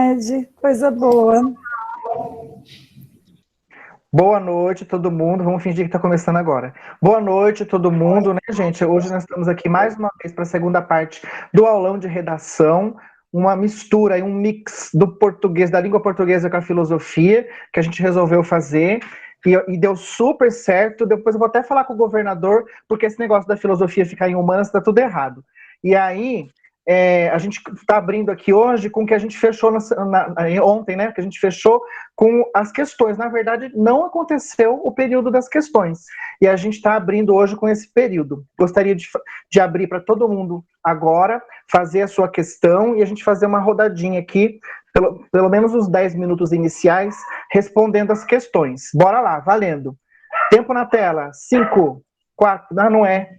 Ed, coisa boa. Boa noite, todo mundo. Vamos fingir que está começando agora. Boa noite, todo mundo, né, gente? Hoje nós estamos aqui mais uma vez para a segunda parte do aulão de redação, uma mistura e um mix do português, da língua portuguesa com a filosofia, que a gente resolveu fazer. E deu super certo. Depois eu vou até falar com o governador, porque esse negócio da filosofia ficar em humanas está tudo errado. E aí, a gente está abrindo aqui hoje com o que a gente fechou ontem, né? Que a gente fechou com as questões. Na verdade, não aconteceu o período das questões. E a gente está abrindo hoje com esse período. Gostaria de abrir para todo mundo agora, fazer a sua questão e a gente fazer uma rodadinha aqui, pelo menos os 10 minutos iniciais, respondendo as questões. Bora lá, valendo. Tempo na tela. 5, 4, não é.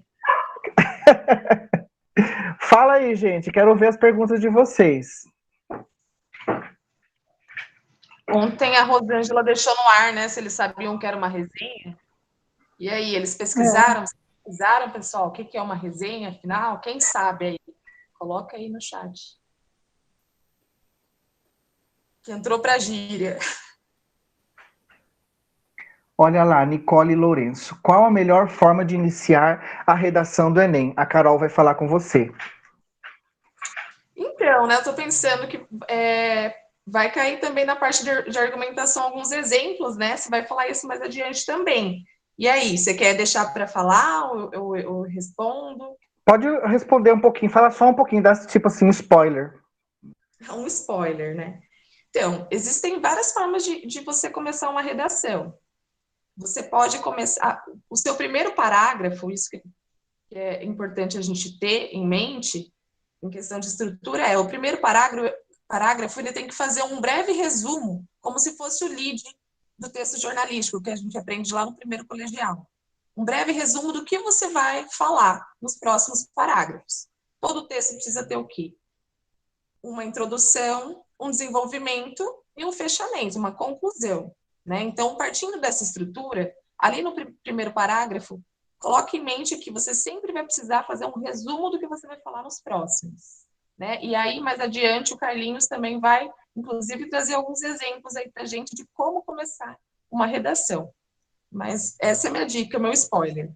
Fala aí, gente. Quero ver as perguntas de vocês. Ontem a Rosângela deixou no ar, né? Se eles sabiam que era uma resenha. E aí, eles pesquisaram? Pesquisaram, pessoal? O que é uma resenha, afinal? Quem sabe aí? Coloca aí no chat. Que entrou para a gíria. Olha lá, Nicole Lourenço. Qual a melhor forma de iniciar a redação do Enem? A Carol vai falar com você. Então, né? Eu estou pensando que vai cair também na parte de argumentação alguns exemplos, né? Você vai falar isso mais adiante também. E aí, você quer deixar para falar ou eu respondo? Pode responder um pouquinho, fala só um pouquinho, dá tipo assim, um spoiler. Um spoiler, né? Então, existem várias formas de você começar uma redação. Você pode começar... O seu primeiro parágrafo, isso que é importante a gente ter em mente, em questão de estrutura, o primeiro parágrafo ele tem que fazer um breve resumo, como se fosse o lead do texto jornalístico, que a gente aprende lá no primeiro colegial. Um breve resumo do que você vai falar nos próximos parágrafos. Todo texto precisa ter o quê? Uma introdução, um desenvolvimento e um fechamento, uma conclusão, né? Então, partindo dessa estrutura, ali no primeiro parágrafo, coloque em mente que você sempre vai precisar fazer um resumo do que você vai falar nos próximos, né? E aí, mais adiante, o Carlinhos também vai, inclusive, trazer alguns exemplos aí para a gente de como começar uma redação. Mas essa é a minha dica, meu spoiler.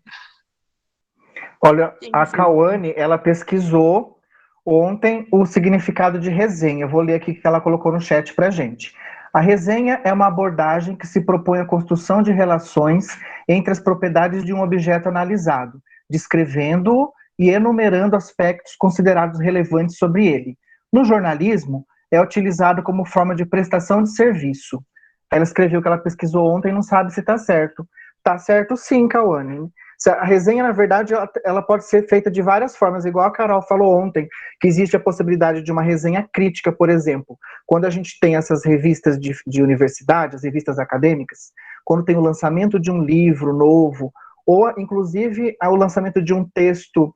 Olha, a Cauane, ela pesquisou ontem o significado de resenha. Eu vou ler aqui o que ela colocou no chat pra gente. A resenha é uma abordagem que se propõe a construção de relações entre as propriedades de um objeto analisado, descrevendo-o e enumerando aspectos considerados relevantes sobre ele. No jornalismo, é utilizado como forma de prestação de serviço. Ela escreveu que ela pesquisou ontem e não sabe se está certo. Está certo sim, Cauane. A resenha, na verdade, ela pode ser feita de várias formas, igual a Carol falou ontem, que existe a possibilidade de uma resenha crítica, por exemplo. Quando a gente tem essas revistas de universidade, as revistas acadêmicas, quando tem o lançamento de um livro novo, ou, inclusive, o lançamento de um texto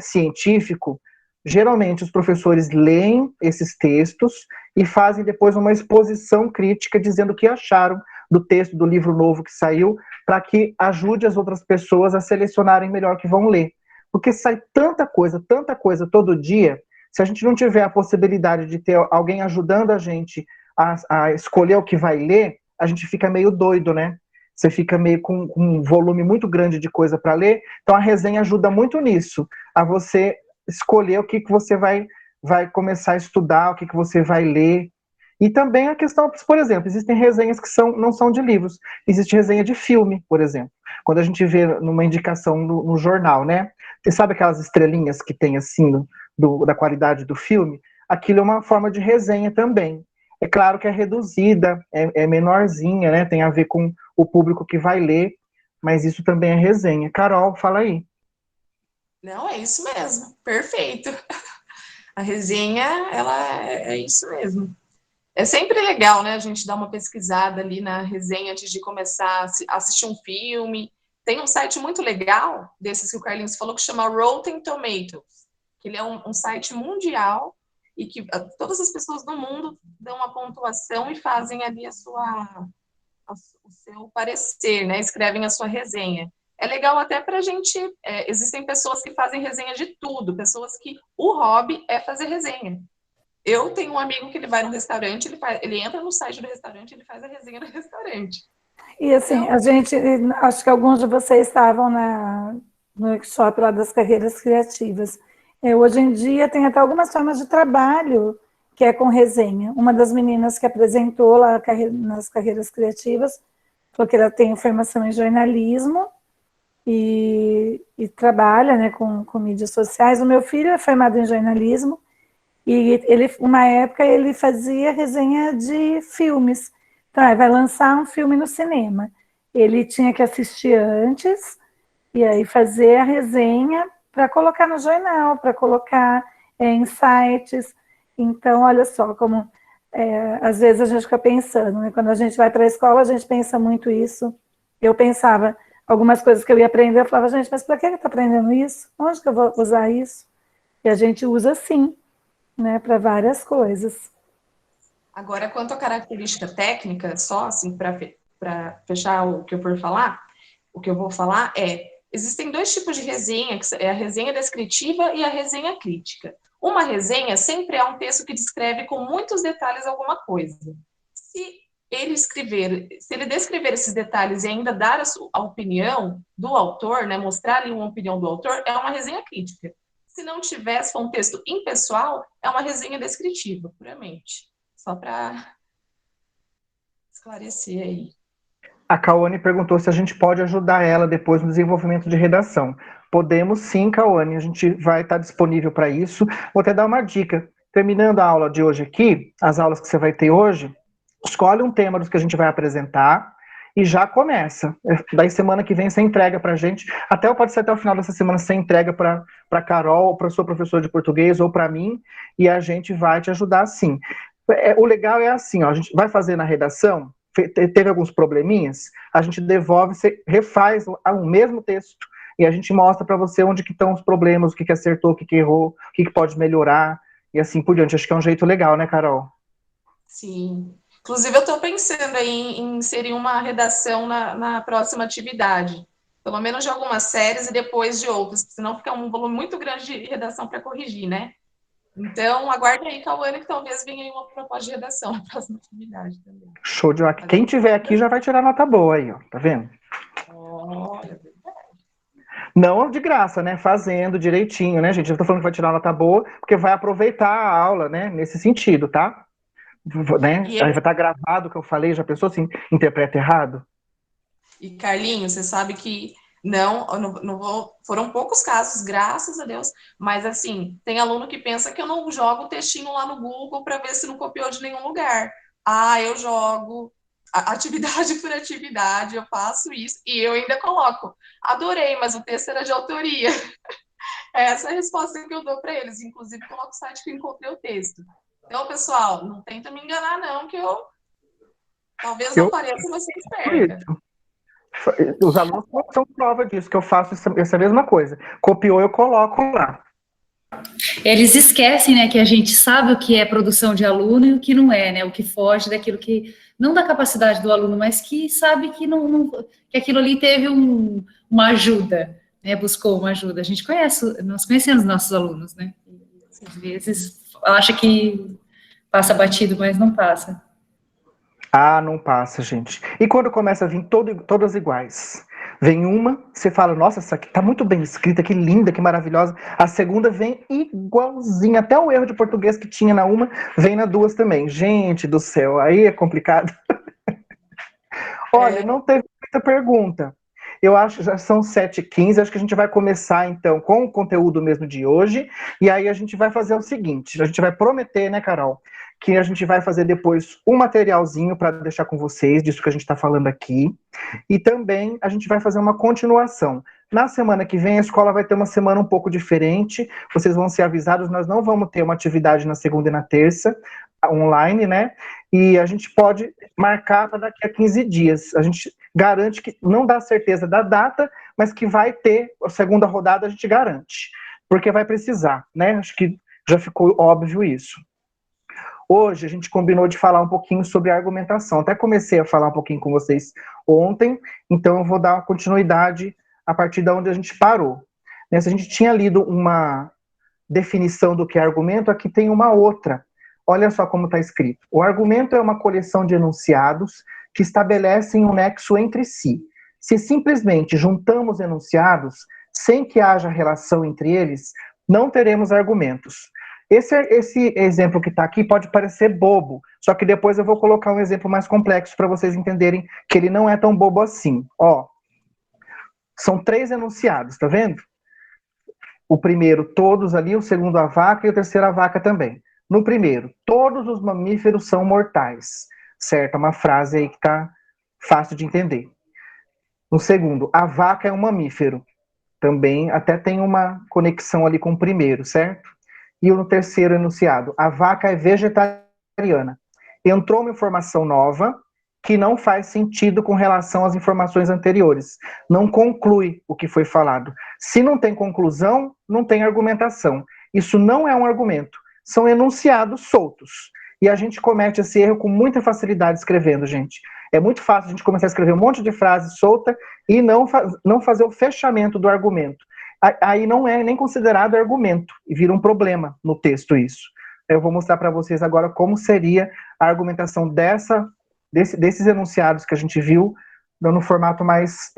científico, geralmente os professores leem esses textos e fazem depois uma exposição crítica dizendo o que acharam do texto do livro novo que saiu, para que ajude as outras pessoas a selecionarem melhor o que vão ler. Porque sai tanta coisa todo dia, se a gente não tiver a possibilidade de ter alguém ajudando a gente a escolher o que vai ler, a gente fica meio doido, né? Você fica meio com um volume muito grande de coisa para ler, então a resenha ajuda muito nisso, a você escolher o que você vai começar a estudar, o que você vai ler. E também a questão, por exemplo, existem resenhas que não são de livros. Existe resenha de filme, por exemplo. Quando a gente vê numa indicação no jornal, né? Você sabe aquelas estrelinhas que tem assim, da qualidade do filme? Aquilo é uma forma de resenha também. É claro que é reduzida, é menorzinha, né? Tem a ver com o público que vai ler, mas isso também é resenha. Carol, fala aí. Não, é isso mesmo. Perfeito. A resenha, ela é isso mesmo. É sempre legal, né, a gente dar uma pesquisada ali na resenha antes de começar a assistir um filme. Tem um site muito legal, desses que o Carlinhos falou, que chama Rotten Tomatoes, que ele é um site mundial e que todas as pessoas do mundo dão uma pontuação e fazem ali o seu parecer, né, escrevem a sua resenha. É legal até para a gente... existem pessoas que fazem resenha de tudo, pessoas que o hobby é fazer resenha. Eu tenho um amigo que ele vai no restaurante, ele entra no site do restaurante, ele faz a resenha do restaurante. E assim, a gente, acho que alguns de vocês estavam no workshop lá das carreiras criativas. Hoje em dia tem até algumas formas de trabalho que é com resenha. Uma das meninas que apresentou lá nas carreiras criativas falou que ela tem formação em jornalismo e trabalha, né, com mídias sociais. O meu filho é formado em jornalismo e uma época ele fazia resenha de filmes. Então, vai lançar um filme no cinema. Ele tinha que assistir antes e aí fazer a resenha para colocar no jornal, para colocar em sites. Então, olha só como às vezes a gente fica pensando, né? Quando a gente vai para a escola, a gente pensa muito isso. Eu pensava algumas coisas que eu ia aprender, eu falava, gente, mas para que eu estou aprendendo isso? Onde que eu vou usar isso? E a gente usa sim, né, para várias coisas. Agora, quanto à característica técnica, só assim para fechar o que eu for falar, o que eu vou falar existem dois tipos de resenha, que é a resenha descritiva e a resenha crítica. Uma resenha sempre é um texto que descreve com muitos detalhes alguma coisa. Se ele descrever esses detalhes e ainda dar a opinião do autor, né, mostrar ali uma opinião do autor, é uma resenha crítica. Se não tivesse, for um texto impessoal, é uma resenha descritiva, puramente. Só para esclarecer aí. A Cauane perguntou se a gente pode ajudar ela depois no desenvolvimento de redação. Podemos sim, Cauane, a gente vai estar disponível para isso. Vou até dar uma dica. Terminando a aula de hoje aqui, as aulas que você vai ter hoje, escolhe um tema dos que a gente vai apresentar e já começa. Daí semana que vem você entrega para a gente, pode ser até o final dessa semana, você entrega para a Carol, ou para o seu professor de português, ou para mim, e a gente vai te ajudar sim. O legal é assim, ó, a gente vai fazer na redação, teve alguns probleminhas, a gente devolve, você refaz o mesmo texto e a gente mostra para você onde que estão os problemas, o que acertou, o que errou, o que pode melhorar e assim por diante. Acho que é um jeito legal, né, Carol? Sim. Inclusive, eu estou pensando aí em inserir uma redação na próxima atividade. Pelo menos de algumas séries e depois de outras, senão fica um volume muito grande de redação para corrigir, né? Então, aguarde aí, Cauane, que talvez venha aí uma proposta de redação na próxima atividade também. Show de bola. Quem tiver aqui já vai tirar nota boa aí, ó. Tá vendo? Olha, não de graça, né? Fazendo direitinho, né, gente? Eu tô falando que vai tirar nota boa, porque vai aproveitar a aula, né? Nesse sentido, tá? Né? Aí vai estar gravado o que eu falei, já pensou assim, interpreta errado? E Carlinhos, você sabe que não vou, foram poucos casos, graças a Deus, mas assim, tem aluno que pensa que eu não jogo o textinho lá no Google para ver se não copiou de nenhum lugar. Ah, eu jogo atividade por atividade, eu faço isso e eu ainda coloco. Adorei, mas o texto era de autoria. Essa é a resposta que eu dou para eles. Inclusive, coloco o site que eu encontrei o texto. Então, pessoal, não tenta me enganar, não, que eu talvez não pareça, mas você esperta. Os alunos são prova disso, que eu faço essa mesma coisa. Copiou, eu coloco lá. Eles esquecem, né, que a gente sabe o que é produção de aluno e o que não é, né, o que foge daquilo que, não da capacidade do aluno, mas que sabe que, que aquilo ali teve uma ajuda, né, buscou uma ajuda. A gente nós conhecemos nossos alunos, né, às vezes acha que passa batido, mas não passa. Ah, não passa, gente. E quando começa a vir todas iguais? Vem uma, você fala, nossa, essa aqui tá muito bem escrita, que linda, que maravilhosa. A segunda vem igualzinha, até o erro de português que tinha na uma, vem na duas também. Gente do céu, aí é complicado. Olha, não teve muita pergunta. Eu acho que já são 7h15, acho que a gente vai começar, então, com o conteúdo mesmo de hoje, e aí a gente vai fazer o seguinte, a gente vai prometer, né, Carol, que a gente vai fazer depois um materialzinho para deixar com vocês, disso que a gente está falando aqui, e também a gente vai fazer uma continuação. Na semana que vem, a escola vai ter uma semana um pouco diferente, vocês vão ser avisados, nós não vamos ter uma atividade na segunda e na terça, online, né, e a gente pode marcar para daqui a 15 dias. A gente garante que não dá certeza da data, mas que vai ter a segunda rodada, a gente garante, porque vai precisar, né? Acho que já ficou óbvio isso. Hoje a gente combinou de falar um pouquinho sobre a argumentação. Até comecei a falar um pouquinho com vocês ontem, então eu vou dar uma continuidade a partir de onde a gente parou. Se a gente tinha lido uma definição do que é argumento, aqui tem uma outra. Olha só como está escrito. O argumento é uma coleção de enunciados que estabelecem um nexo entre si. Se simplesmente juntamos enunciados, sem que haja relação entre eles, não teremos argumentos. Esse exemplo que está aqui pode parecer bobo, só que depois eu vou colocar um exemplo mais complexo para vocês entenderem que ele não é tão bobo assim. Ó, são 3 enunciados, tá vendo? O primeiro, todos ali, o segundo, a vaca, e o terceiro, a vaca também. No primeiro, todos os mamíferos são mortais. Certo? É uma frase aí que tá fácil de entender. No segundo, a vaca é um mamífero. Também até tem uma conexão ali com o primeiro, certo? E no terceiro enunciado, a vaca é vegetariana. Entrou uma informação nova que não faz sentido com relação às informações anteriores. Não conclui o que foi falado. Se não tem conclusão, não tem argumentação. Isso não é um argumento. São enunciados soltos. E a gente comete esse erro com muita facilidade escrevendo, gente. É muito fácil a gente começar a escrever um monte de frase solta e não fazer o fechamento do argumento. Aí não é nem considerado argumento, e vira um problema no texto isso. Eu vou mostrar para vocês agora como seria a argumentação desses enunciados que a gente viu no formato mais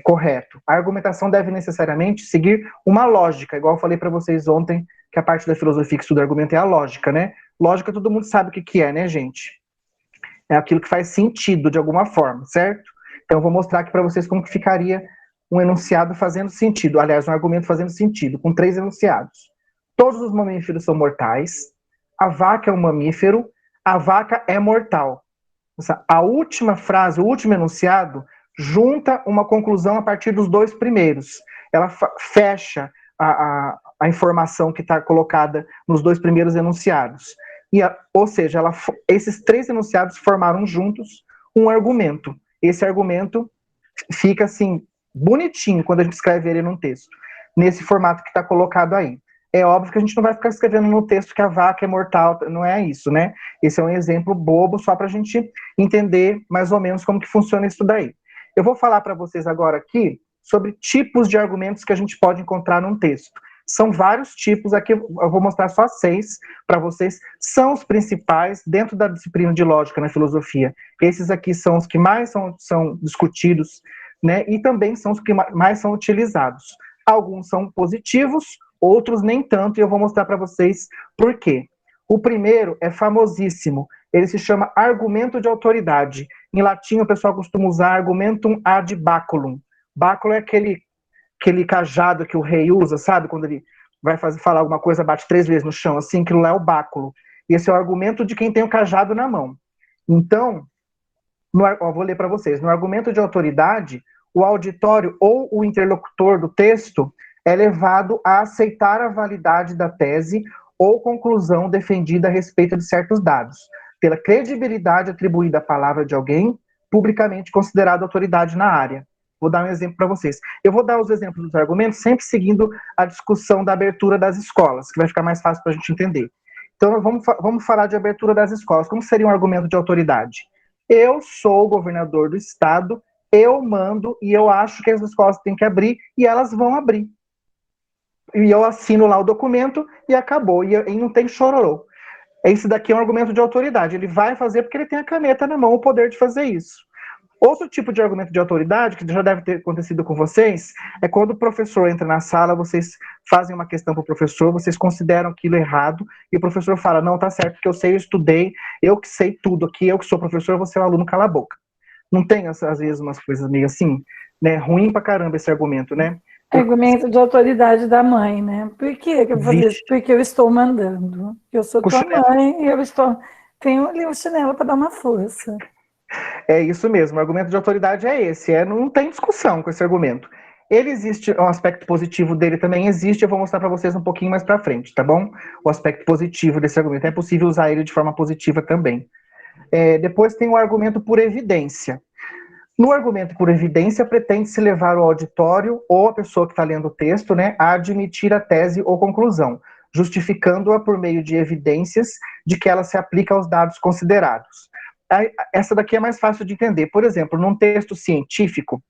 correto. A argumentação deve necessariamente seguir uma lógica, igual eu falei para vocês ontem, que a parte da filosofia que estuda argumento é a lógica, né? Lógica todo mundo sabe o que é, né, gente? É aquilo que faz sentido de alguma forma, certo? Então eu vou mostrar aqui para vocês como que ficaria um enunciado fazendo sentido, aliás, um argumento fazendo sentido, com 3 enunciados. Todos os mamíferos são mortais, a vaca é um mamífero, a vaca é mortal. A última frase, o último enunciado, junta uma conclusão a partir dos 2 primeiros. Ela fecha a informação que está colocada nos 2 primeiros enunciados. Ou seja, esses 3 enunciados formaram juntos um argumento. Esse argumento fica assim, bonitinho quando a gente escreve ele num texto, nesse formato que está colocado aí. É óbvio que a gente não vai ficar escrevendo no texto que a vaca é mortal, não é isso, né? Esse é um exemplo bobo só para a gente entender mais ou menos como que funciona isso daí. Eu vou falar para vocês agora aqui sobre tipos de argumentos que a gente pode encontrar num texto. São vários tipos, aqui eu vou mostrar só 6 para vocês, são os principais dentro da disciplina de lógica na filosofia. Esses aqui são os que mais são discutidos, né, e também são os que mais são utilizados. Alguns são positivos, outros nem tanto, e eu vou mostrar para vocês por quê. O primeiro é famosíssimo, ele se chama argumento de autoridade. Em latim o pessoal costuma usar argumentum ad baculum. Báculo é aquele cajado que o rei usa, sabe? Quando ele vai falar alguma coisa, bate 3 vezes no chão, assim, aquilo lá é o báculo. Esse é o argumento de quem tem o cajado na mão. Então, vou ler para vocês. No argumento de autoridade, o auditório ou o interlocutor do texto é levado a aceitar a validade da tese ou conclusão defendida a respeito de certos dados, pela credibilidade atribuída à palavra de alguém publicamente considerado autoridade na área. Vou dar um exemplo para vocês. Eu vou dar os exemplos dos argumentos sempre seguindo a discussão da abertura das escolas, que vai ficar mais fácil para a gente entender. Então, vamos falar de abertura das escolas. Como seria um argumento de autoridade? Eu sou o governador do estado, eu mando e eu acho que as escolas têm que abrir e elas vão abrir. E eu assino lá o documento e acabou. E não tem chororô. Esse daqui é um argumento de autoridade. Ele vai fazer porque ele tem a caneta na mão, o poder de fazer isso. Outro tipo de argumento de autoridade, que já deve ter acontecido com vocês, é quando o professor entra na sala, vocês fazem uma questão para o professor, vocês consideram aquilo errado, e o professor fala, não, tá certo, porque eu sei, eu estudei, eu que sei tudo aqui, eu que sou professor, você é um aluno, cala a boca. Não tem, às vezes, umas coisas meio assim, né? Ruim pra caramba esse argumento, né? Argumento de autoridade da mãe, né? Por que eu vou fazer isso? Porque eu estou mandando. Eu sou tua mãe e eu tenho ali o chinelo para dar uma força. É isso mesmo, o argumento de autoridade é esse, não tem discussão com esse argumento. Ele existe, um aspecto positivo dele também existe, eu vou mostrar para vocês um pouquinho mais para frente, tá bom? O aspecto positivo desse argumento, é possível usar ele de forma positiva também. Depois tem o argumento por evidência. No argumento por evidência, pretende-se levar o auditório ou a pessoa que está lendo o texto, né, a admitir a tese ou conclusão, justificando-a por meio de evidências de que ela se aplica aos dados considerados. Essa daqui é mais fácil de entender. Por exemplo, num texto científico,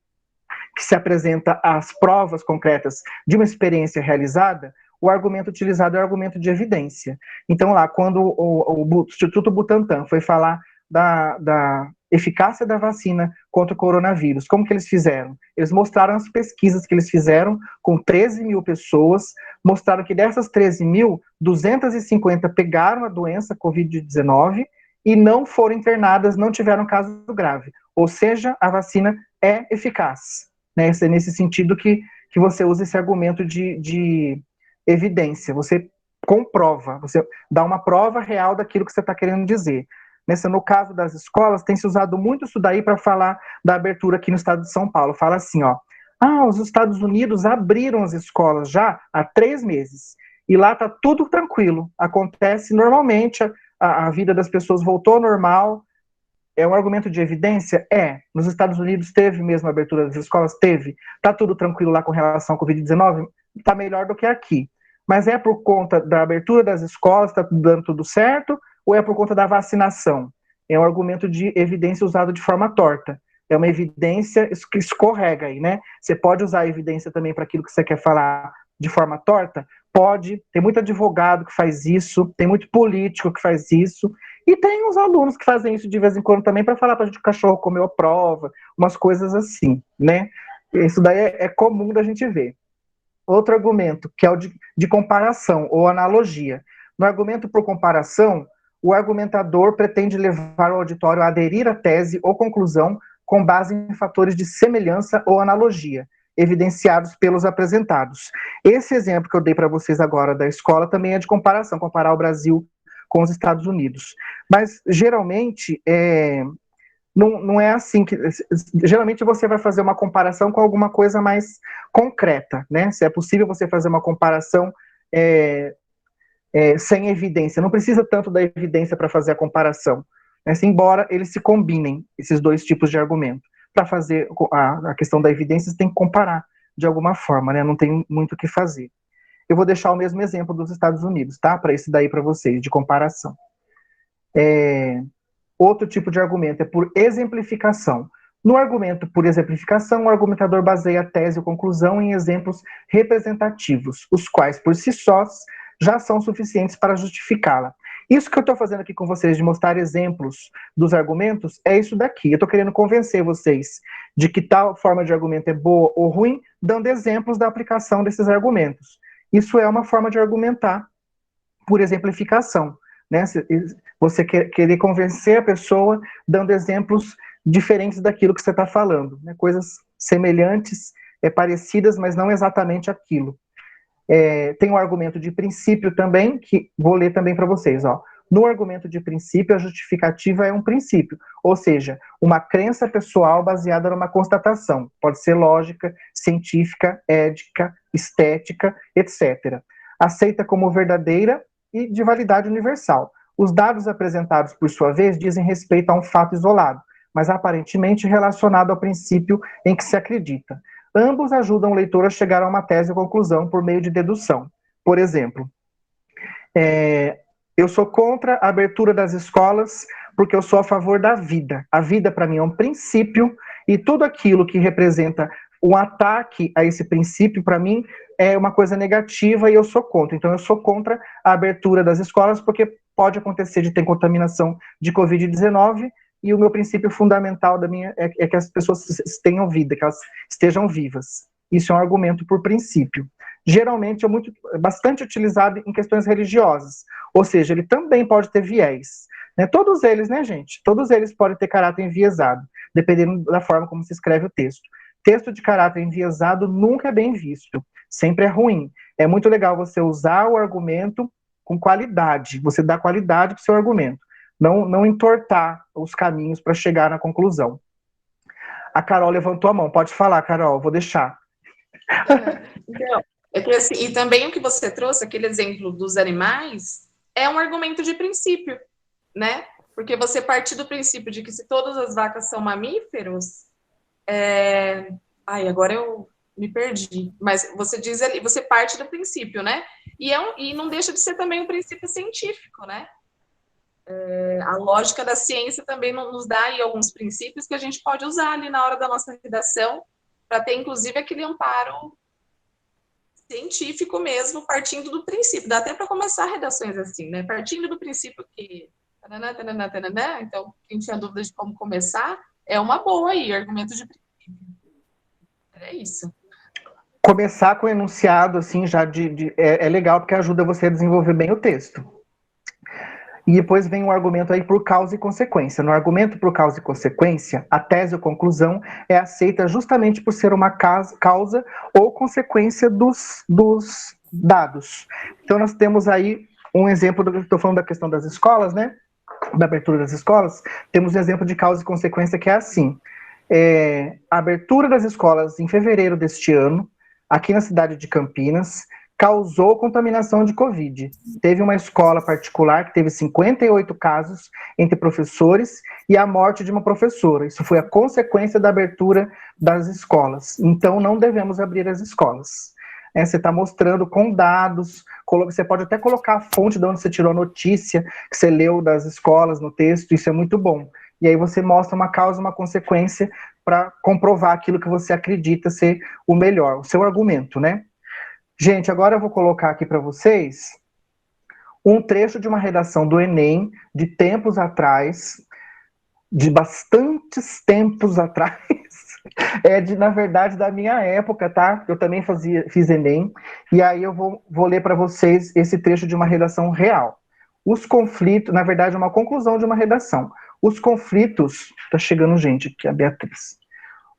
que se apresenta as provas concretas de uma experiência realizada, o argumento utilizado é o argumento de evidência. Então, lá, quando o Instituto Butantan foi falar da eficácia da vacina contra o coronavírus, como que eles fizeram? Eles mostraram as pesquisas que eles fizeram com 13 mil pessoas, mostraram que dessas 13 mil, 250 pegaram a doença Covid-19 e não foram internadas, não tiveram caso grave. Ou seja, a vacina é eficaz. Né? É nesse sentido que você usa esse argumento de evidência. Você comprova, você dá uma prova real daquilo que você está querendo dizer. No caso das escolas, tem se usado muito isso daí para falar da abertura aqui no estado de São Paulo. Fala assim, ó, os Estados Unidos abriram as escolas já há 3 meses, e lá está tudo tranquilo, acontece normalmente, a vida das pessoas voltou ao normal. É um argumento de evidência? Nos Estados Unidos teve mesmo a abertura das escolas? Teve. Está tudo tranquilo lá com relação ao Covid-19? Está melhor do que aqui. Mas é por conta da abertura das escolas, está dando tudo certo, ou é por conta da vacinação? É um argumento de evidência usado de forma torta. É uma evidência que escorrega aí, né? Você pode usar a evidência também para aquilo que você quer falar de forma torta? Pode. Tem muito advogado que faz isso, tem muito político que faz isso, e tem os alunos que fazem isso de vez em quando também para falar para a gente que o cachorro comeu a prova, umas coisas assim, né? Isso daí é comum da gente ver. Outro argumento, que é o de comparação ou analogia. No argumento por comparação, o argumentador pretende levar o auditório a aderir à tese ou conclusão com base em fatores de semelhança ou analogia, evidenciados pelos apresentados. Esse exemplo que eu dei para vocês agora da escola também é de comparação, comparar o Brasil com os Estados Unidos. Mas, geralmente, não é assim que... Geralmente você vai fazer uma comparação com alguma coisa mais concreta, né? Se é possível você fazer uma comparação sem evidência. Não precisa tanto da evidência para fazer a comparação, né? Embora eles se combinem, esses dois tipos de argumento. Para fazer a questão da evidência, você tem que comparar de alguma forma, né? Não tem muito o que fazer. Eu vou deixar o mesmo exemplo dos Estados Unidos, tá? Para esse daí para vocês, de comparação. Outro tipo de argumento é por exemplificação. No argumento por exemplificação, o argumentador baseia a tese ou conclusão em exemplos representativos, os quais, por si sós, já são suficientes para justificá-la. Isso que eu estou fazendo aqui com vocês, de mostrar exemplos dos argumentos, é isso daqui. Eu estou querendo convencer vocês de que tal forma de argumento é boa ou ruim, dando exemplos da aplicação desses argumentos. Isso é uma forma de argumentar por exemplificação, né? Você querer convencer a pessoa dando exemplos diferentes daquilo que você está falando, né? Coisas semelhantes, parecidas, mas não exatamente aquilo. Tem um argumento de princípio também, que vou ler também para vocês, ó. No argumento de princípio, a justificativa é um princípio, ou seja, uma crença pessoal baseada numa constatação, pode ser lógica, científica, ética, estética, etc. Aceita como verdadeira e de validade universal. Os dados apresentados, por sua vez, dizem respeito a um fato isolado, mas aparentemente relacionado ao princípio em que se acredita. Ambos ajudam o leitor a chegar a uma tese ou conclusão por meio de dedução. Por exemplo, eu sou contra a abertura das escolas porque eu sou a favor da vida. A vida, para mim, é um princípio, e tudo aquilo que representa um ataque a esse princípio, para mim, é uma coisa negativa e eu sou contra. Então, eu sou contra a abertura das escolas porque pode acontecer de ter contaminação de Covid-19, e o meu princípio fundamental da minha é que as pessoas tenham vida, que elas estejam vivas. Isso é um argumento por princípio. Geralmente é bastante utilizado em questões religiosas, ou seja, ele também pode ter viés. Né? Todos eles, né, gente? Todos eles podem ter caráter enviesado, dependendo da forma como se escreve o texto. Texto de caráter enviesado nunca é bem visto, sempre é ruim. É muito legal você usar o argumento com qualidade, você dá qualidade para o seu argumento. Não entortar os caminhos para chegar na conclusão. A Carol levantou a mão. Pode falar, Carol, vou deixar. Então, assim, e também o que você trouxe, aquele exemplo dos animais, é um argumento de princípio, né? Porque você parte do princípio de que se todas as vacas são mamíferos, agora eu me perdi. Mas você diz ali, você parte do princípio, né? E não deixa de ser também um princípio científico, né? A lógica da ciência também nos dá aí alguns princípios que a gente pode usar ali na hora da nossa redação para ter, inclusive, aquele amparo científico mesmo, partindo do princípio. Dá até para começar redações assim, né? Partindo do princípio que... Tananã, tananã, tananã, então, quem tinha dúvida de como começar, é uma boa aí, argumento de princípio. É isso. Começar com o enunciado, assim, já é legal, porque ajuda você a desenvolver bem o texto. E depois vem o argumento aí por causa e consequência. No argumento por causa e consequência, a tese ou conclusão é aceita justamente por ser uma causa ou consequência dos dados. Então, nós temos aí um exemplo, estou falando da questão das escolas, né? Da abertura das escolas, temos um exemplo de causa e consequência que é assim. A abertura das escolas em fevereiro deste ano, aqui na cidade de Campinas, causou contaminação de Covid. Teve uma escola particular que teve 58 casos entre professores e a morte de uma professora. Isso foi a consequência da abertura das escolas. Então, não devemos abrir as escolas. Você está mostrando com dados, você pode até colocar a fonte de onde você tirou a notícia, que você leu das escolas no texto, isso é muito bom. E aí você mostra uma causa, uma consequência, para comprovar aquilo que você acredita ser o melhor, o seu argumento, né? Gente, agora eu vou colocar aqui para vocês um trecho de uma redação do Enem, de tempos atrás, de bastantes tempos atrás, na verdade, da minha época, tá? Eu também fiz Enem, e aí eu vou ler para vocês esse trecho de uma redação real. Os conflitos, na verdade, é uma conclusão de uma redação. Os conflitos, tá chegando gente aqui, a Beatriz.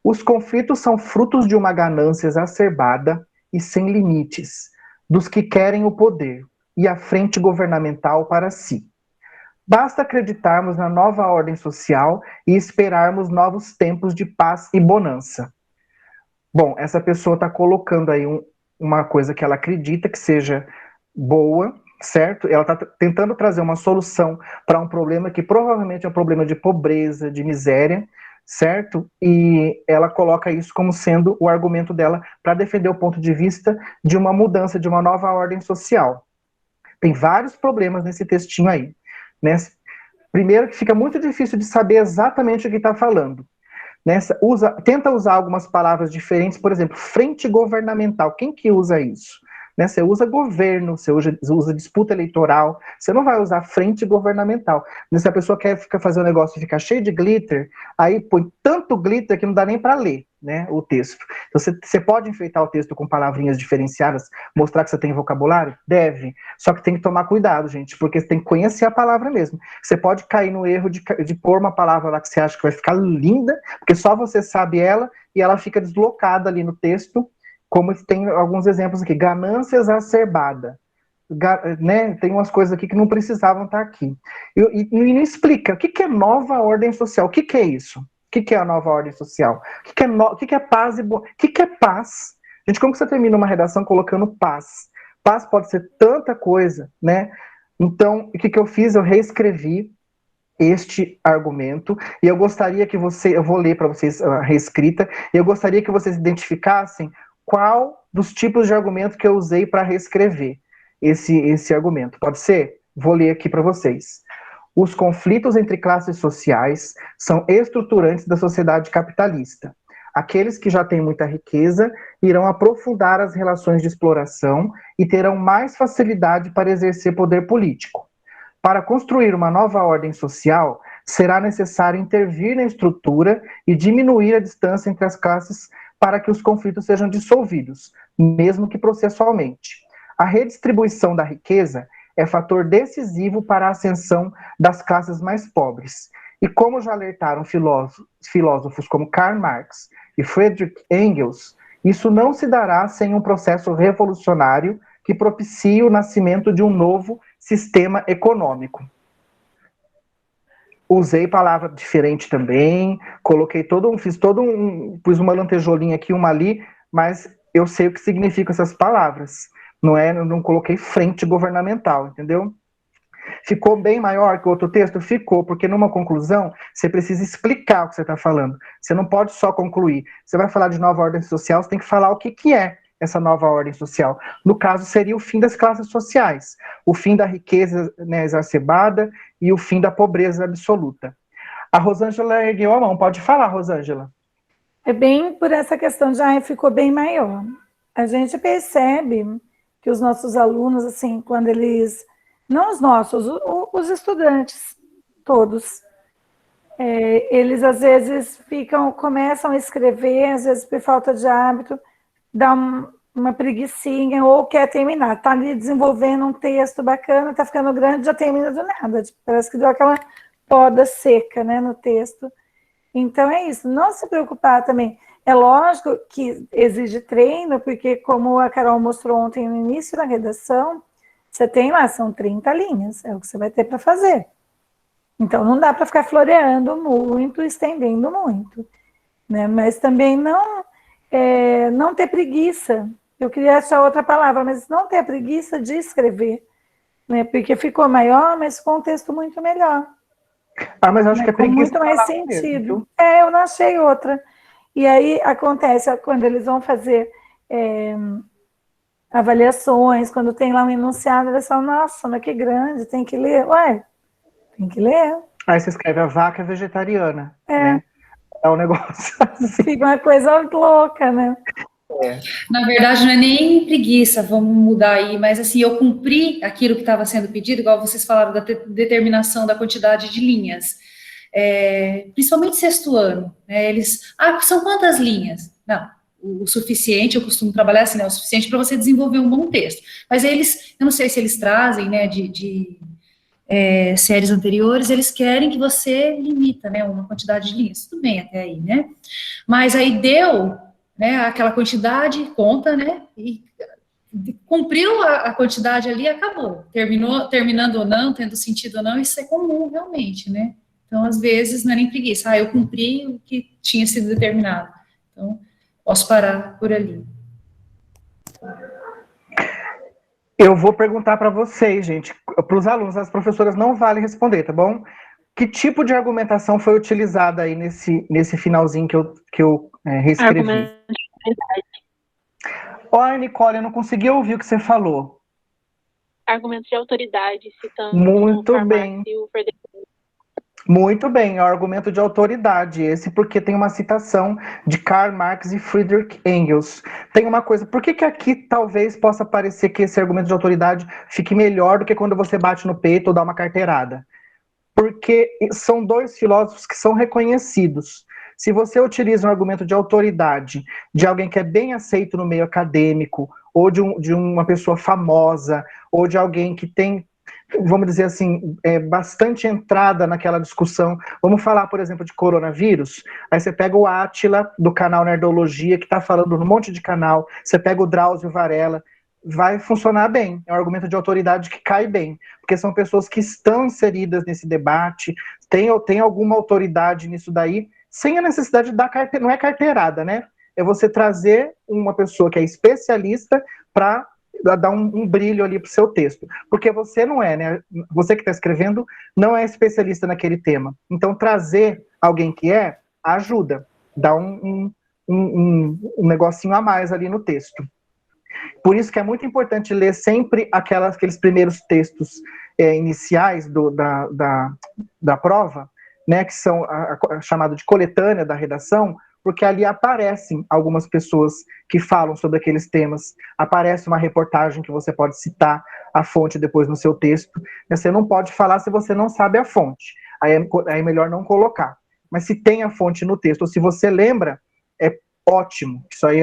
Os conflitos são frutos de uma ganância exacerbada e sem limites, dos que querem o poder e a frente governamental para si. Basta acreditarmos na nova ordem social e esperarmos novos tempos de paz e bonança. Bom, essa pessoa está colocando aí uma coisa que ela acredita que seja boa, certo? Ela está tentando trazer uma solução para um problema que provavelmente é um problema de pobreza, de miséria, certo? E ela coloca isso como sendo o argumento dela para defender o ponto de vista de uma mudança, de uma nova ordem social. Tem vários problemas nesse textinho aí, né? Primeiro que fica muito difícil de saber exatamente o que está falando. Né? Tenta usar algumas palavras diferentes, por exemplo, frente governamental. Quem que usa isso? Né? Você usa governo, você usa disputa eleitoral, você não vai usar frente governamental. Se a pessoa quer fazer um negócio e ficar cheio de glitter, aí põe tanto glitter que não dá nem para ler, né, o texto. Então você pode enfeitar o texto com palavrinhas diferenciadas, mostrar que você tem vocabulário? Deve. Só que tem que tomar cuidado, gente, porque você tem que conhecer a palavra mesmo. Você pode cair no erro de pôr uma palavra lá que você acha que vai ficar linda, porque só você sabe ela, e ela fica deslocada ali no texto, como tem alguns exemplos aqui, ganância exacerbada, né? Tem umas coisas aqui que não precisavam estar aqui. E não explica, o que é nova ordem social? O que é isso? O que é a nova ordem social? O que é paz e o que é paz? Gente, como que você termina uma redação colocando paz? Paz pode ser tanta coisa, né? Então, o que eu fiz? Eu reescrevi este argumento, e eu gostaria que eu vou ler para vocês a reescrita, e eu gostaria que vocês identificassem qual dos tipos de argumento que eu usei para reescrever esse argumento. Pode ser? Vou ler aqui para vocês. Os conflitos entre classes sociais são estruturantes da sociedade capitalista. Aqueles que já têm muita riqueza irão aprofundar as relações de exploração e terão mais facilidade para exercer poder político. Para construir uma nova ordem social, será necessário intervir na estrutura e diminuir a distância entre as classes para que os conflitos sejam dissolvidos, mesmo que processualmente. A redistribuição da riqueza é fator decisivo para a ascensão das classes mais pobres. E como já alertaram filósofos como Karl Marx e Friedrich Engels, isso não se dará sem um processo revolucionário que propicie o nascimento de um novo sistema econômico. Usei palavra diferente também, pus uma lantejoulinha aqui, uma ali, mas eu sei o que significam essas palavras. Não coloquei frente governamental, entendeu? Ficou bem maior que o outro texto? Ficou, porque numa conclusão, você precisa explicar o que você está falando. Você não pode só concluir. Você vai falar de nova ordem social, você tem que falar o que é essa nova ordem social. No caso, seria o fim das classes sociais, o fim da riqueza, né, exacerbada e o fim da pobreza absoluta. A Rosângela ergueu a mão. Pode falar, Rosângela. É bem por essa questão, já ficou bem maior. a gente percebe que os nossos alunos, assim, quando eles, não os nossos, os estudantes, todos, eles às vezes começam a escrever, às vezes por falta de hábito, dá uma preguicinha ou quer terminar. Está ali desenvolvendo um texto bacana, está ficando grande, já termina do nada. Parece que deu aquela poda seca, né, no texto. Então é isso, não se preocupar também. É lógico que exige treino, porque como a Carol mostrou ontem no início da redação, você tem lá, são 30 linhas, é o que você vai ter para fazer. Então não dá para ficar floreando muito, estendendo muito, né? Mas também não ter preguiça. Eu queria achar outra palavra, mas não ter preguiça de escrever, né? Porque ficou maior, mas com um texto muito melhor. Mas eu acho que é preguiça. Com muito mais sentido. Eu não achei outra. E aí acontece, quando eles vão fazer avaliações, quando tem lá um enunciado, eles falam, nossa, mas que grande, tem que ler. Ué, tem que ler. Aí você escreve a vaca vegetariana, né? É um negócio assim. Fica uma coisa louca, né? Na verdade, não é nem preguiça, vamos mudar aí, mas assim, eu cumpri aquilo que estava sendo pedido, igual vocês falaram da determinação da quantidade de linhas. Principalmente sexto ano, né, eles, são quantas linhas? Não, o suficiente, eu costumo trabalhar assim, né, o suficiente para você desenvolver um bom texto, mas eles, eu não sei se eles trazem, né, de séries anteriores, eles querem que você limita, né, uma quantidade de linhas, tudo bem até aí, né, mas aí deu, né, aquela quantidade, conta, né, e cumpriu a quantidade ali, acabou, terminando ou não, tendo sentido ou não, isso é comum realmente, né. Então, às vezes, não é nem preguiça. Eu cumpri o que tinha sido determinado. Então, posso parar por ali. Eu vou perguntar para vocês, gente, para os alunos, as professoras não vale responder, tá bom? Que tipo de argumentação foi utilizada aí nesse finalzinho que eu reescrevi? Argumento de autoridade. Olha, Nicole, eu não consegui ouvir o que você falou. Argumento de autoridade, citando Muito Karl bem. Marx e o Frederico. Muito bem, é o argumento de autoridade esse, porque tem uma citação de Karl Marx e Friedrich Engels. Tem uma coisa, por que aqui talvez possa parecer que esse argumento de autoridade fique melhor do que quando você bate no peito ou dá uma carteirada? Porque são dois filósofos que são reconhecidos. Se você utiliza um argumento de autoridade de alguém que é bem aceito no meio acadêmico, ou de uma pessoa famosa, ou de alguém que tem, vamos dizer assim, bastante entrada naquela discussão. Vamos falar, por exemplo, de coronavírus. Aí você pega o Átila, do canal Nerdologia, que está falando num monte de canal. Você pega o Drauzio Varela. Vai funcionar bem. É um argumento de autoridade que cai bem. Porque são pessoas que estão inseridas nesse debate, tem alguma autoridade nisso daí, sem a necessidade de dar carteirada. Não é carteirada, né? É você trazer uma pessoa que é especialista para dar um brilho ali para o seu texto. Porque você não é, né? Você que está escrevendo não é especialista naquele tema. Então, trazer alguém que ajuda, dá um negocinho a mais ali no texto. Por isso que é muito importante ler sempre aqueles primeiros textos iniciais da prova, né, que são chamado de coletânea da redação, porque ali aparecem algumas pessoas que falam sobre aqueles temas, aparece uma reportagem que você pode citar a fonte depois no seu texto. Você não pode falar se você não sabe a fonte, aí é melhor não colocar. Mas se tem a fonte no texto, ou se você lembra, é ótimo. Isso aí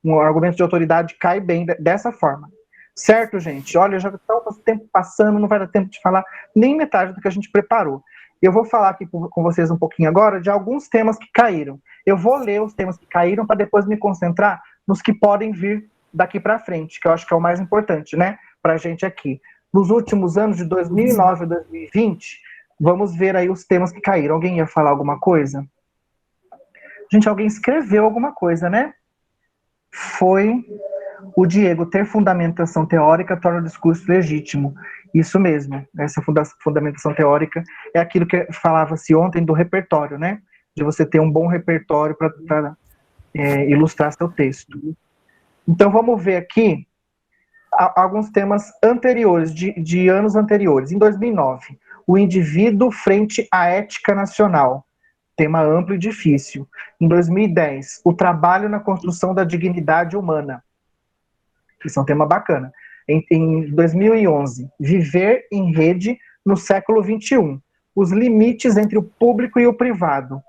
um argumento de autoridade cai bem dessa forma. Certo, gente? Olha, já está o tempo passando, não vai dar tempo de falar nem metade do que a gente preparou. Eu vou falar aqui com vocês um pouquinho agora de alguns temas que caíram. Eu vou ler os temas que caíram para depois me concentrar nos que podem vir daqui para frente, que eu acho que é o mais importante, né, para a gente aqui. Nos últimos anos, de 2009 a 2020, vamos ver aí os temas que caíram. Alguém ia falar alguma coisa? Gente, alguém escreveu alguma coisa, né? Foi o Diego. Ter fundamentação teórica torna o discurso legítimo. Isso mesmo, essa fundamentação teórica é aquilo que falava-se ontem do repertório, né? De você ter um bom repertório para ilustrar seu texto. Então vamos ver aqui alguns temas anteriores, de anos anteriores. Em 2009, o indivíduo frente à ética nacional. Tema amplo e difícil. Em 2010, o trabalho na construção da dignidade humana. Isso é um tema bacana. Em 2011, viver em rede no século XXI. Os limites entre o público e o privado.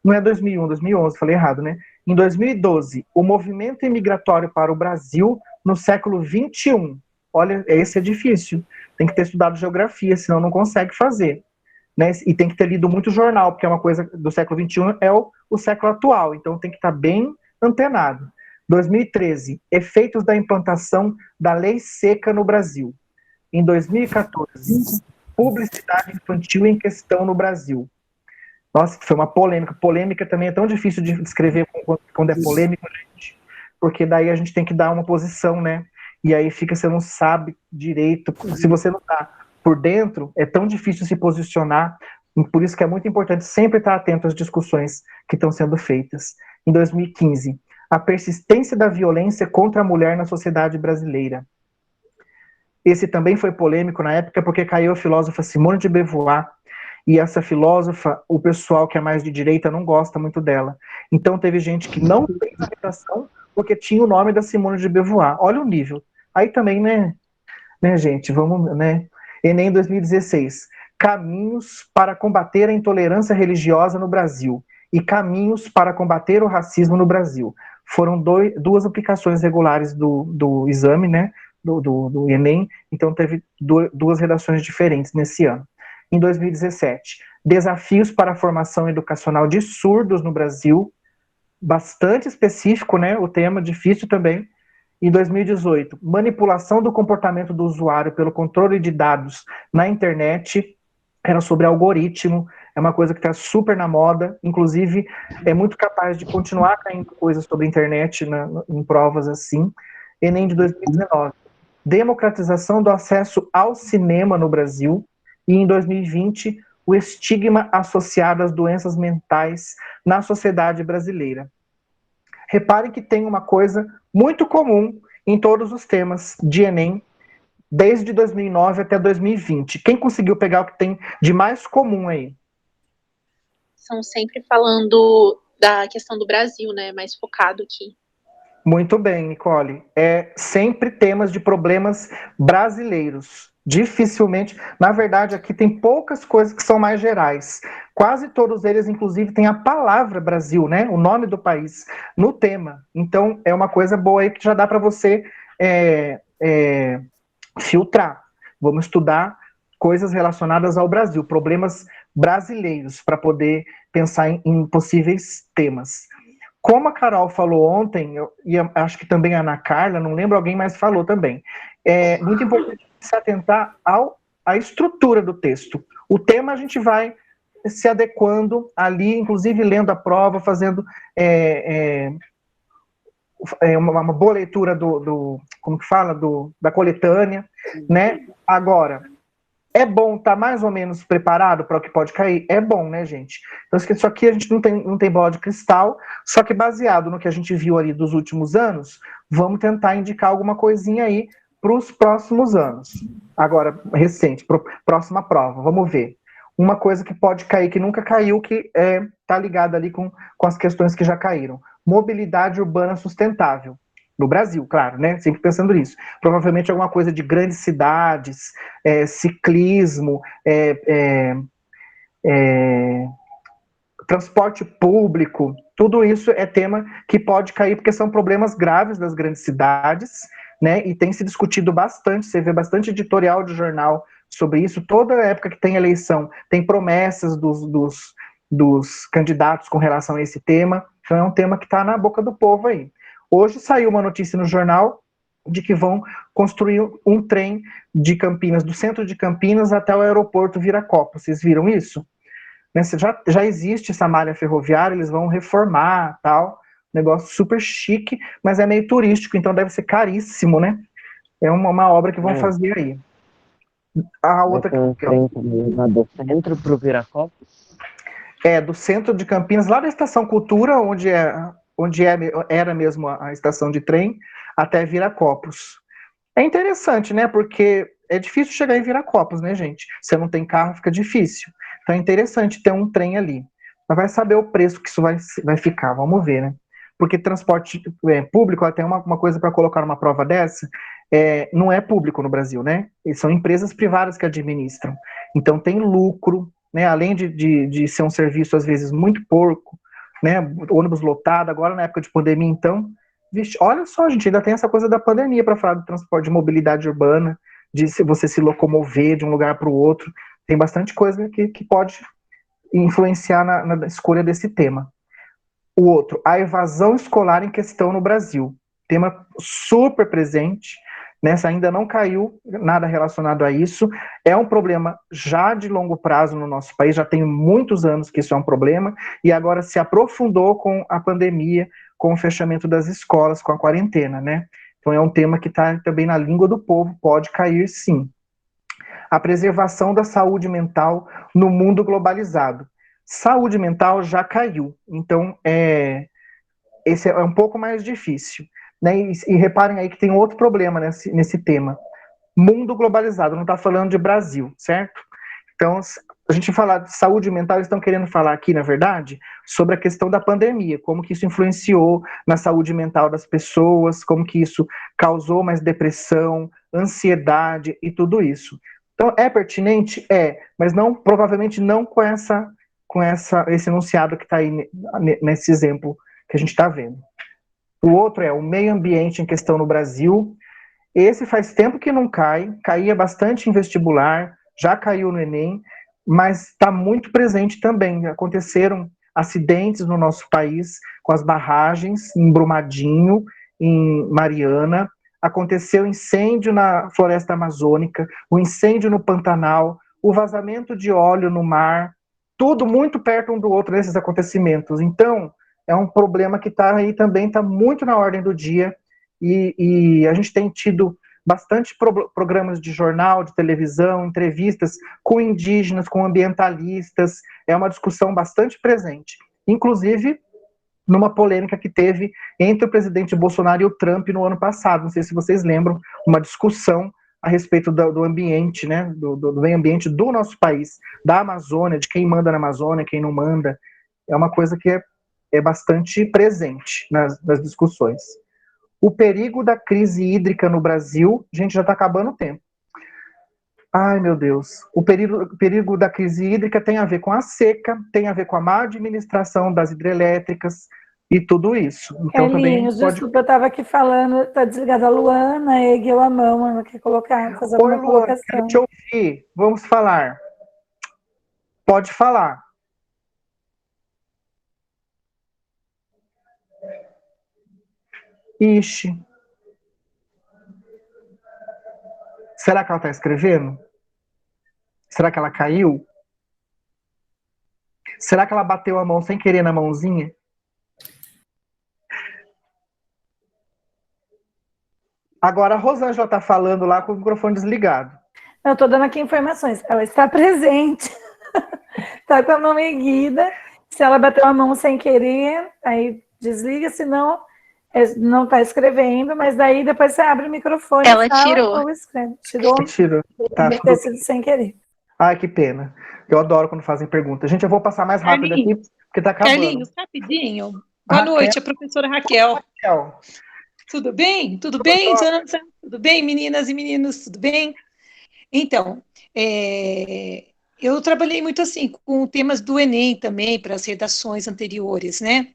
Não é 2001, 2011, falei errado, né? Em 2012, o movimento imigratório para o Brasil no século XXI. Olha, esse é difícil. Tem que ter estudado geografia, senão não consegue fazer. Né? E tem que ter lido muito jornal, porque é uma coisa do século XXI, é o século atual. Então tem que estar bem antenado. 2013, efeitos da implantação da lei seca no Brasil. Em 2014, publicidade infantil em questão no Brasil. Nossa, foi uma polêmica. Polêmica também é tão difícil de descrever quando é polêmico, gente. Porque daí a gente tem que dar uma posição, né? E aí fica, você não sabe direito. Se você não está por dentro, é tão difícil se posicionar. Por isso que é muito importante sempre estar atento às discussões que estão sendo feitas. Em 2015, a persistência da violência contra a mulher na sociedade brasileira. Esse também foi polêmico na época, porque caiu a filósofa Simone de Beauvoir, e essa filósofa, o pessoal que é mais de direita não gosta muito dela. Então teve gente que não fez a redação porque tinha o nome da Simone de Beauvoir. Olha o nível. Aí também, né, gente, vamos, né? Enem 2016. Caminhos para combater a intolerância religiosa no Brasil e caminhos para combater o racismo no Brasil. Foram duas aplicações regulares do exame, né, do Enem, então teve duas redações diferentes nesse ano. Em 2017, desafios para a formação educacional de surdos no Brasil, bastante específico, né, o tema, difícil também. Em 2018, manipulação do comportamento do usuário pelo controle de dados na internet, era sobre algoritmo, é uma coisa que está super na moda, inclusive é muito capaz de continuar caindo coisas sobre a internet em provas assim. Enem de 2019, democratização do acesso ao cinema no Brasil, e em 2020, o estigma associado às doenças mentais na sociedade brasileira. Reparem que tem uma coisa muito comum em todos os temas de Enem, desde 2009 até 2020. Quem conseguiu pegar o que tem de mais comum aí? São sempre falando da questão do Brasil, né? Mais focado aqui. Muito bem, Nicole. É sempre temas de problemas brasileiros. Dificilmente, na verdade, aqui tem poucas coisas que são mais gerais. Quase todos eles, inclusive, têm a palavra Brasil, né? O nome do país no tema. Então, é uma coisa boa aí que já dá para você filtrar. Vamos estudar coisas relacionadas ao Brasil, problemas brasileiros, para poder pensar em possíveis temas. Como a Carol falou ontem, e acho que também a Ana Carla, não lembro, alguém mais falou também, é muito importante se atentar à estrutura do texto. O tema a gente vai se adequando ali, inclusive lendo a prova, fazendo uma boa leitura como que fala, da coletânea, né? Agora, é bom estar mais ou menos preparado para o que pode cair? É bom, né, gente? Então, isso aqui a gente não tem bola de cristal, só que baseado no que a gente viu ali dos últimos anos, vamos tentar indicar alguma coisinha aí para os próximos anos. Agora, recente, próxima prova, vamos ver. Uma coisa que pode cair, que nunca caiu, que está ligada ali com as questões que já caíram. Mobilidade urbana sustentável. No Brasil, claro, né? Sempre pensando nisso. Provavelmente alguma coisa de grandes cidades, ciclismo, transporte público, tudo isso é tema que pode cair, porque são problemas graves das grandes cidades, né? E tem se discutido bastante, você vê bastante editorial de jornal sobre isso. Toda época que tem eleição, tem promessas dos candidatos com relação a esse tema. Então é um tema que está na boca do povo aí. Hoje saiu uma notícia no jornal de que vão construir um trem de Campinas, do centro de Campinas até o aeroporto Viracopos. Vocês viram isso? Já existe essa malha ferroviária, eles vão reformar, tal, negócio super chique, mas é meio turístico, então deve ser caríssimo, né? É uma obra que vão fazer aí. A outra um trem também lá do centro para o Viracopos? Do centro de Campinas, lá da Estação Cultura, onde era mesmo a estação de trem, até Viracopos. É interessante, né? Porque é difícil chegar em Viracopos, né, gente? Se não tem carro, fica difícil. Então é interessante ter um trem ali. Mas vai saber o preço que isso vai ficar, vamos ver, né? porque transporte público, até uma coisa para colocar numa prova dessa, não é público no Brasil, né? E são empresas privadas que administram. Então tem lucro, né? Além de ser um serviço, às vezes, muito porco, né? Ônibus lotado, agora na época de pandemia, então, vixe, olha só, gente, ainda tem essa coisa da pandemia para falar do transporte de mobilidade urbana, de você se locomover de um lugar para o outro. Tem bastante coisa que pode influenciar na escolha desse tema. O outro, a evasão escolar em questão no Brasil. Tema super presente, né? Ainda não caiu nada relacionado a isso. É um problema já de longo prazo no nosso país, já tem muitos anos que isso é um problema, e agora se aprofundou com a pandemia, com o fechamento das escolas, com a quarentena, né? Então é um tema que está também na língua do povo, pode cair sim. A preservação da saúde mental no mundo globalizado. Saúde mental já caiu, então esse é um pouco mais difícil, né? E reparem aí que tem outro problema nesse tema. Mundo globalizado, não está falando de Brasil, certo? Então, a gente falar de saúde mental, eles estão querendo falar aqui, na verdade, sobre a questão da pandemia, como que isso influenciou na saúde mental das pessoas, como que isso causou mais depressão, ansiedade e tudo isso. Então, é pertinente? Mas provavelmente não com esse enunciado que está aí nesse exemplo que a gente está vendo. O outro é o meio ambiente em questão no Brasil. Esse faz tempo que não caía bastante em vestibular, já caiu no Enem, mas está muito presente também. Aconteceram acidentes no nosso país com as barragens em Brumadinho, em Mariana, aconteceu incêndio na floresta amazônica, o incêndio no Pantanal, o vazamento de óleo no mar, tudo muito perto um do outro nesses acontecimentos. Então, é um problema que está aí também, está muito na ordem do dia, e a gente tem tido bastante programas de jornal, de televisão, entrevistas com indígenas, com ambientalistas, é uma discussão bastante presente. Inclusive, numa polêmica que teve entre o presidente Bolsonaro e o Trump no ano passado, não sei se vocês lembram, uma discussão a respeito do ambiente, né, do meio ambiente do nosso país, da Amazônia, de quem manda na Amazônia, quem não manda, é uma coisa que é bastante presente nas discussões. O perigo da crise hídrica no Brasil, gente, já está acabando o tempo. Ai, meu Deus. O perigo da crise hídrica tem a ver com a seca, tem a ver com a má administração das hidrelétricas e tudo isso. Então, Carlinhos, desculpa, eu estava aqui falando, está desligada a Luana, ergueu a mão, ela quer fazer alguma colocação. Quero te ouvir, vamos falar. Pode falar. Ixi. Será que ela está escrevendo? Será que ela caiu? Será que ela bateu a mão sem querer na mãozinha? Agora a Rosângela está falando lá com o microfone desligado. Eu estou dando aqui informações. Ela está presente. Está com a mão erguida. Se ela bateu a mão sem querer, aí desliga, senão não está escrevendo, mas daí depois você abre o microfone. Ela tirou. Ou escreve. Tirou. Tá, deve ter sido sem querer. Ai, que pena. Eu adoro quando fazem perguntas. Gente, eu vou passar mais rápido aqui, porque está acabando. Carlinhos, rapidinho. Boa noite, a professora Raquel. Tudo bem? Tudo bem, Jansa? Tudo bem, meninas e meninos? Tudo bem? Então, eu trabalhei muito assim com temas do Enem também, para as redações anteriores, né?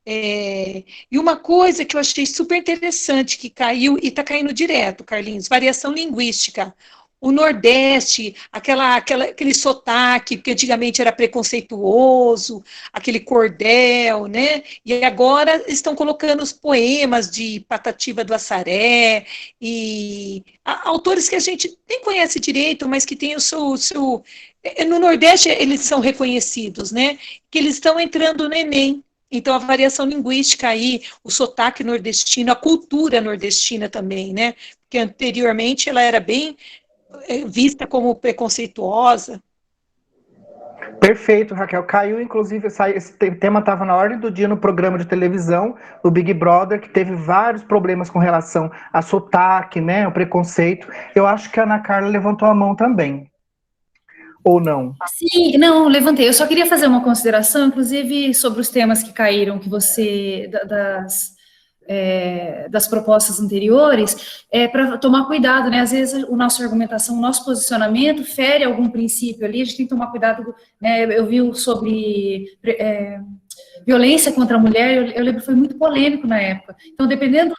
E uma coisa que eu achei super interessante, que caiu, e está caindo direto, Carlinhos, variação linguística. O Nordeste, aquele sotaque, que antigamente era preconceituoso, aquele cordel, né? E agora estão colocando os poemas de Patativa do Assaré, e autores que a gente nem conhece direito, mas que tem o seu... No Nordeste eles são reconhecidos, né? Que eles estão entrando no Enem. Então, a variação linguística aí, o sotaque nordestino, a cultura nordestina também, né? Porque anteriormente ela era bem vista como preconceituosa. Perfeito, Raquel. Caiu, inclusive, esse tema estava na ordem do dia no programa de televisão, do Big Brother, que teve vários problemas com relação a sotaque, né, o preconceito. Eu acho que a Ana Carla levantou a mão também. ou não? Sim, não, levantei. Eu só queria fazer uma consideração, inclusive, sobre os temas que caíram, que você, das propostas anteriores, para tomar cuidado, né? Às vezes, a nossa argumentação, o nosso posicionamento fere algum princípio ali, a gente tem que tomar cuidado, né? Eu vi sobre violência contra a mulher, eu lembro que foi muito polêmico na época. Então, dependendo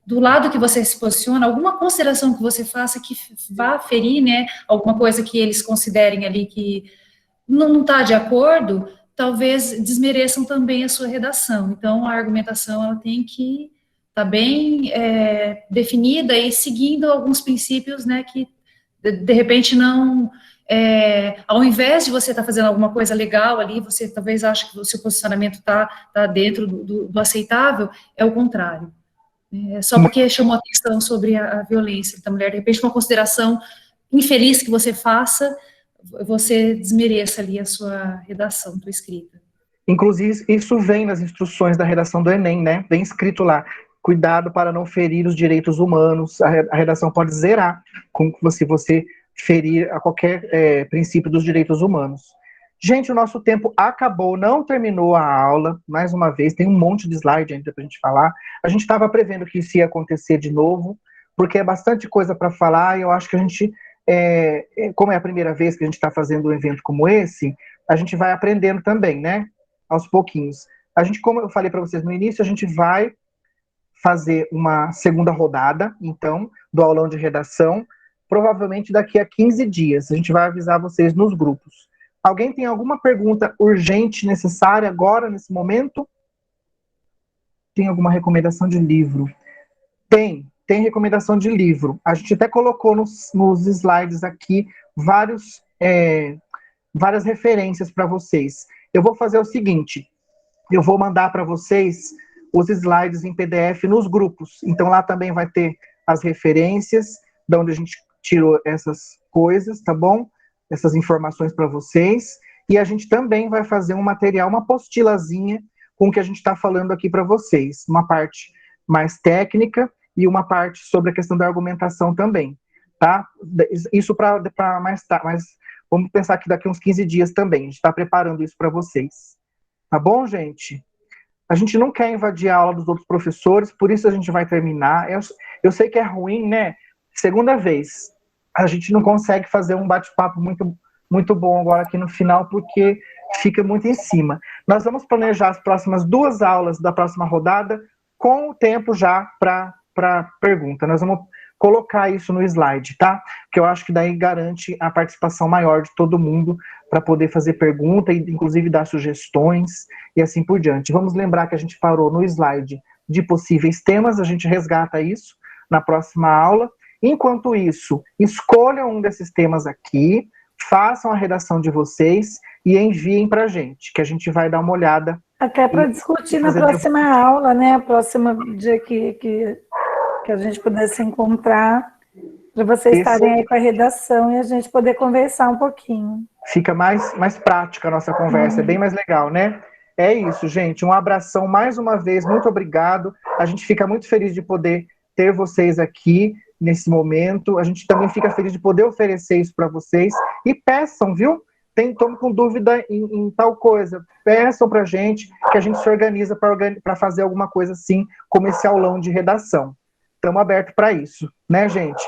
do lado que você se posiciona, alguma consideração que você faça que vá ferir, né, alguma coisa que eles considerem ali que não está de acordo, talvez desmereçam também a sua redação. Então, a argumentação ela tem que estar bem definida e seguindo alguns princípios, né, que de repente não... ao invés de você estar fazendo alguma coisa legal ali, você talvez ache que o seu posicionamento está dentro do aceitável, é o contrário. Só porque chamou atenção sobre a violência da mulher, de repente uma consideração infeliz que você faça, você desmereça ali a sua redação, a sua escrita. Inclusive, isso vem nas instruções da redação do Enem, né? Vem escrito lá, cuidado para não ferir os direitos humanos. A redação pode zerar se você ferir a qualquer princípio dos direitos humanos. Gente, o nosso tempo acabou, não terminou a aula, mais uma vez, tem um monte de slide ainda para a gente falar. A gente estava prevendo que isso ia acontecer de novo, porque é bastante coisa para falar, e eu acho que a gente, como é a primeira vez que a gente está fazendo um evento como esse, a gente vai aprendendo também, né? Aos pouquinhos. A gente, como eu falei para vocês no início, a gente vai fazer uma segunda rodada, então, do aulão de redação, provavelmente daqui a 15 dias. A gente vai avisar vocês nos grupos. Alguém tem alguma pergunta urgente, necessária agora, nesse momento? Tem alguma recomendação de livro? Tem recomendação de livro. A gente até colocou nos slides aqui várias referências para vocês. Eu vou fazer o seguinte, eu vou mandar para vocês os slides em PDF nos grupos. Então lá também vai ter as referências, de onde a gente tirou essas coisas, tá bom? Essas informações para vocês, e a gente também vai fazer um material, uma apostilazinha com o que a gente está falando aqui para vocês, uma parte mais técnica e uma parte sobre a questão da argumentação também, tá? Isso para mais tarde, mas vamos pensar que daqui uns 15 dias também, a gente está preparando isso para vocês, tá bom, gente? A gente não quer invadir a aula dos outros professores, por isso a gente vai terminar. Eu sei que é ruim, né? Segunda vez, a gente não consegue fazer um bate-papo muito, muito bom agora aqui no final, porque fica muito em cima. Nós vamos planejar as próximas 2 aulas da próxima rodada com o tempo já para pergunta. Nós vamos colocar isso no slide, tá? Porque eu acho que daí garante a participação maior de todo mundo para poder fazer pergunta e, inclusive, dar sugestões e assim por diante. Vamos lembrar que a gente parou no slide de possíveis temas, a gente resgata isso na próxima aula. Enquanto isso, escolham um desses temas aqui, façam a redação de vocês e enviem para a gente, que a gente vai dar uma olhada. Até para discutir na próxima aula, né? Próximo dia que a gente pudesse encontrar, para vocês estarem aí com a redação e a gente poder conversar um pouquinho. Fica mais prática a nossa conversa, é bem mais legal, né? É isso, gente. Um abração mais uma vez, muito obrigado. A gente fica muito feliz de poder ter vocês aqui nesse momento. A gente também fica feliz de poder oferecer isso para vocês. E peçam, viu? Estão com dúvida em tal coisa, peçam para a gente, que a gente se organiza para fazer alguma coisa assim, como esse aulão de redação. Estamos abertos para isso, né, gente?